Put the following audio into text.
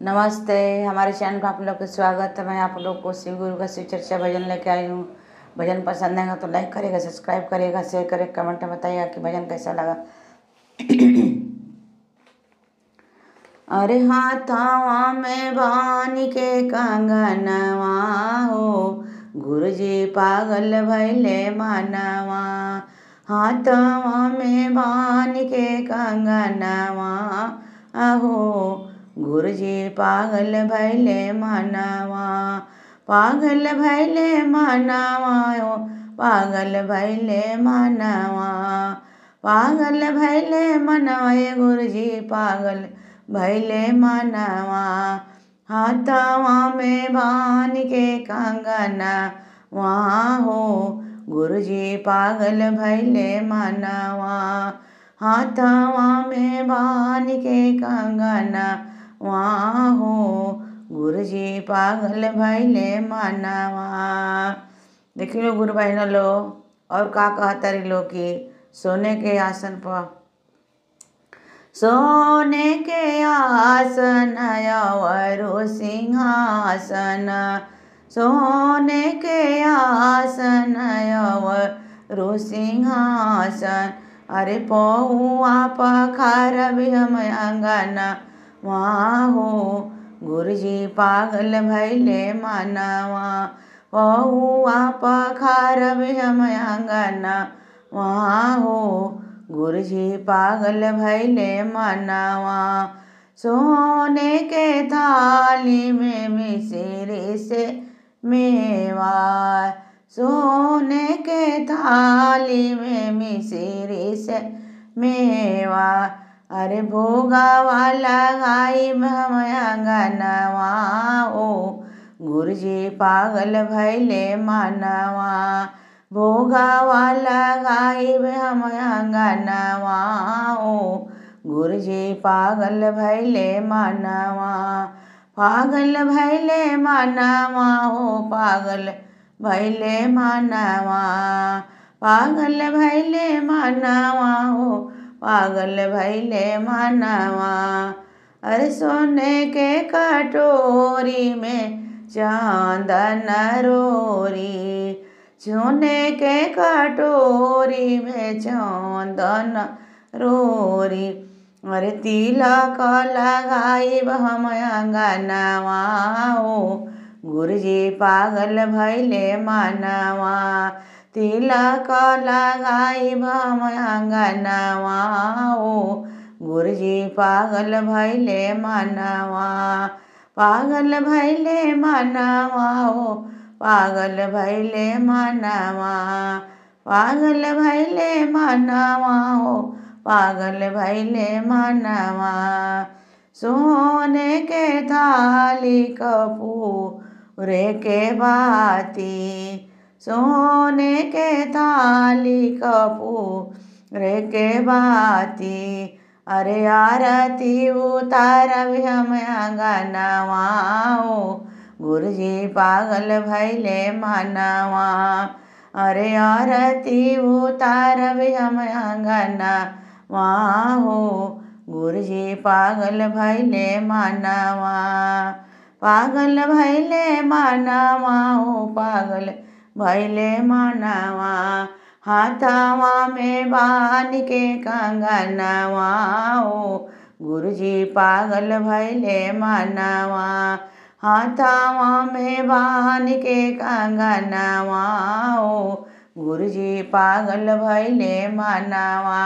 नमस्ते। हमारे चैनल पर आप लोग का स्वागत है। मैं आप लोग को शिव गुरु का शिव चर्चा भजन लेके आई हूँ। भजन पसंद आएगा तो लाइक करेगा, सब्सक्राइब करेगा, शेयर करेगा, कमेंट में बताइएगा कि भजन कैसा लगा। अरे हाथावा में बान के कंगनवा हो, गुरुजी पागल भैले मानवा। हाथावा में बान के कंगनवा अहो, गुरुजी पागल भैले मानवा। पागल भैले मानवा हो, पागल भैले मानवा। पागल भैले मनवा गुरुजी पागल भैले मानवा। हाथवा में बान के कंगना वहाँ हो, गुरुजी पागल भैले मानवा। हाथवा में बान के कंगना वहाँ हो, गुरुजी पागल भैले मानवा। देख लो गुरु बहन लो और का कहता रही लो कि सोने के आसन पर, सोने के आसन अवरो सिंहासन, सोने के आसन अवरो सिंहासन। अरे पहुआ पखार भी हम अंगना वहाँ हो, गुरुजी पागल भैले मानवा। पहुआ पखार भी हम अंगना वहाँ हो, गुरुजी पागल भैले मानवा। सोने के थाली में मिश्री से मेवा, सोने के थाली में मिश्री से मेवा। अरे भोगावा लगाई हम अंगनवा ओ, गुरुजी पागल भैले मानवा। भोगावा लगाई हम अंगनवा ओ, गुरुजी पागल भैले मानवा। पागल भैले मानवा हो, पागल भैले मानवा। पागल भैले मानवा हो, पागल भैले मानवा। अरे सोने के कटोरी में चांदन रोरी, सोने के कटोरी में चांदन रोरी। अरे तिलक लगाई हम अंगनवा ओ, गुरुजी पागल भैले मानवा। तिलक लगाई हम अंगनवा ओ, गुरुजी पागल भैले मानवा। पागल भैले मानवा हो, पागल भैले मानवा। पागल भैले मानवा हो, पागल भैले मानवा। सोने के थाली कपूर के बाती, सोने के थाली कपूर के बाती। अरे आरती उतार भी हम अंगनवा ओ, गुरुजी पागल भैले मानवा। अरे आरती उतार भी हम अंगनवा हो, गुरुजी पागल भैले मानवा। पागल भैले मानवा हो, पागल भैले मानवा। हाथवा में बान के कंगनवा ओ, गुरुजी पागल भैले मानवा। हाथवा में बान के कंगनवा ओ, गुरुजी पागल भैले मानवा।